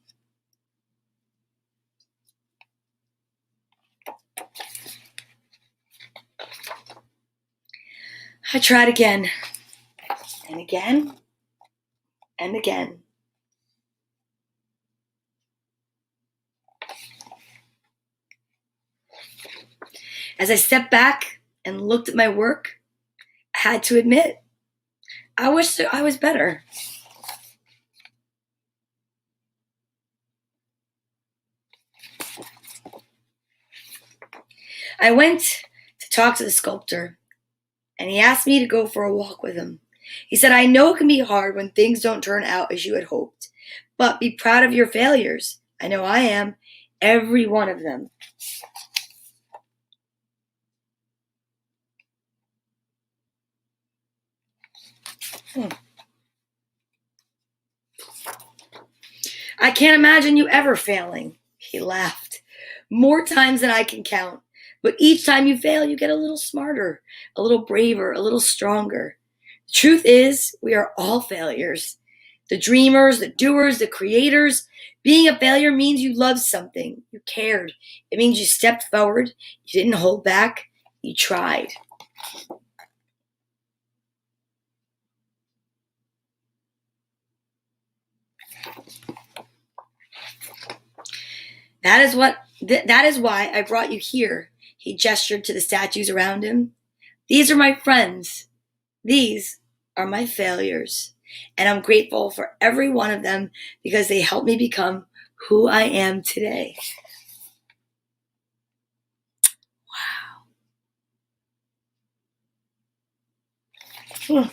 [SPEAKER 1] I tried again and again and again. As I stepped back and looked at my work, I had to admit, I wish that I was better. I went to talk to the sculptor, and he asked me to go for a walk with him. He said, I know it can be hard when things don't turn out as you had hoped, but be proud of your failures. I know I am. Every one of them. I can't imagine you ever failing. He laughed. More times than I can count. But each time you fail, you get a little smarter, a little braver, a little stronger. The truth is, we are all failures. The dreamers, the doers, the creators. Being a failure means you loved something. You cared. It means you stepped forward. You didn't hold back. You tried. That is why I brought you here. He gestured to the statues around him. These are my friends. These are my failures. And I'm grateful for every one of them because they helped me become who I am today. Wow.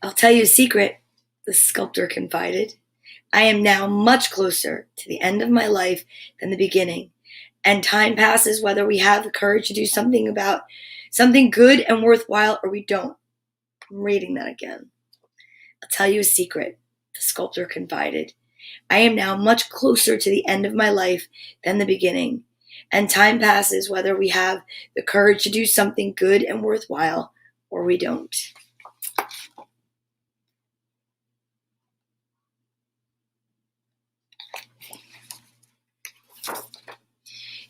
[SPEAKER 1] I'll tell you a secret, the sculptor confided. I am now much closer to the end of my life than the beginning. And time passes whether we have the courage to do something about something good and worthwhile or we don't. I'm reading that again. I'll tell you a secret, the sculptor confided. I am now much closer to the end of my life than the beginning. And time passes whether we have the courage to do something good and worthwhile or we don't.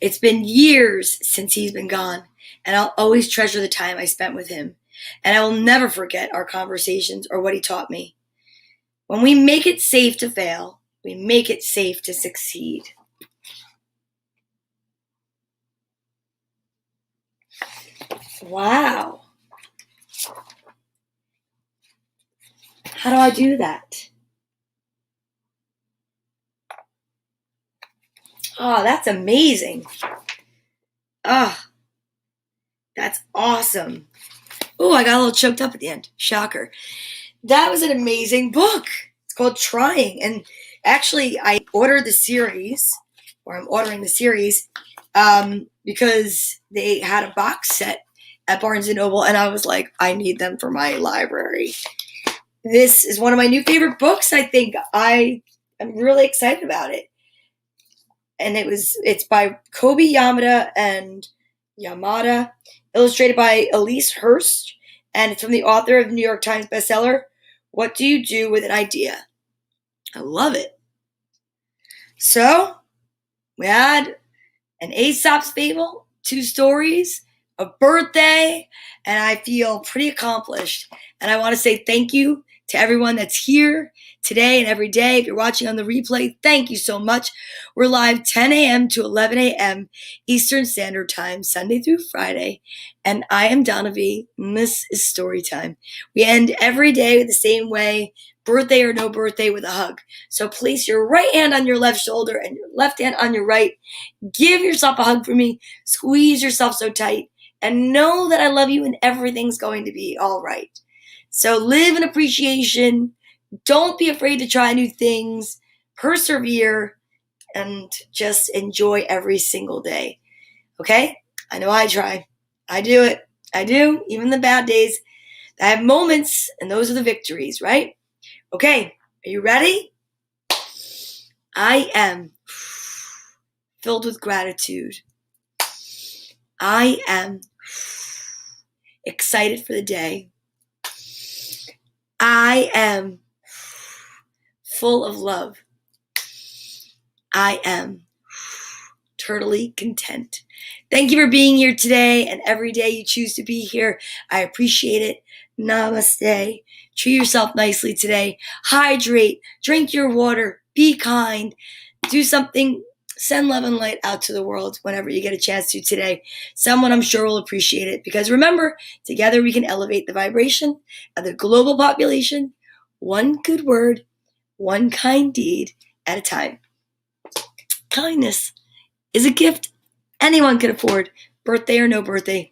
[SPEAKER 1] It's been years since he's been gone, and I'll always treasure the time I spent with him. And I will never forget our conversations or what he taught me. When we make it safe to fail, we make it safe to succeed. Wow. How do I do that? Oh, that's amazing. Oh, that's awesome. Oh, I got a little choked up at the end. Shocker. That was an amazing book. It's called Trying. And actually, I ordered the series, or I'm ordering the series, because they had a box set at Barnes & Noble, and I was like, I need them for my library. This is one of my new favorite books, I think. I'm really excited about it. And it's by Kobe Yamada, illustrated by Elise Hurst, and it's from the author of the New York Times bestseller, What Do You Do with an Idea? I love it. So, we had an Aesop's Fable, 2 stories, a birthday, and I feel pretty accomplished. And I want to say thank you to everyone that's here today and every day. If you're watching on the replay, thank you so much. We're live 10 a.m. to 11 a.m. Eastern Standard Time, Sunday through Friday. And I am Donna Vee, and this is Story Time. We end every day the same way, birthday or no birthday, with a hug. So place your right hand on your left shoulder and your left hand on your right. Give yourself a hug for me. Squeeze yourself so tight. And know that I love you and everything's going to be all right. So live in appreciation. Don't be afraid to try new things. Persevere. And just enjoy every single day. Okay? I know I try. I do it. I do. Even the bad days. I have moments, and those are the victories, right? Okay. Are you ready? I am filled with gratitude. I am excited for the day. I am full of love. I am totally content. Thank you for being here today and every day you choose to be here. I appreciate it. Namaste. Treat yourself nicely today. Hydrate. Drink your water. Be kind. Do something. Send love and light out to the world whenever you get a chance to today. Someone I'm sure will appreciate it. Because remember, together we can elevate the vibration of the global population, one good word, one kind deed at a time. Kindness is a gift anyone can afford, birthday or no birthday.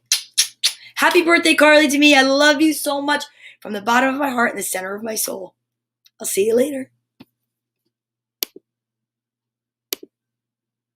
[SPEAKER 1] Happy birthday, Carly, to me. I love you so much from the bottom of my heart and the center of my soul. I'll see you later.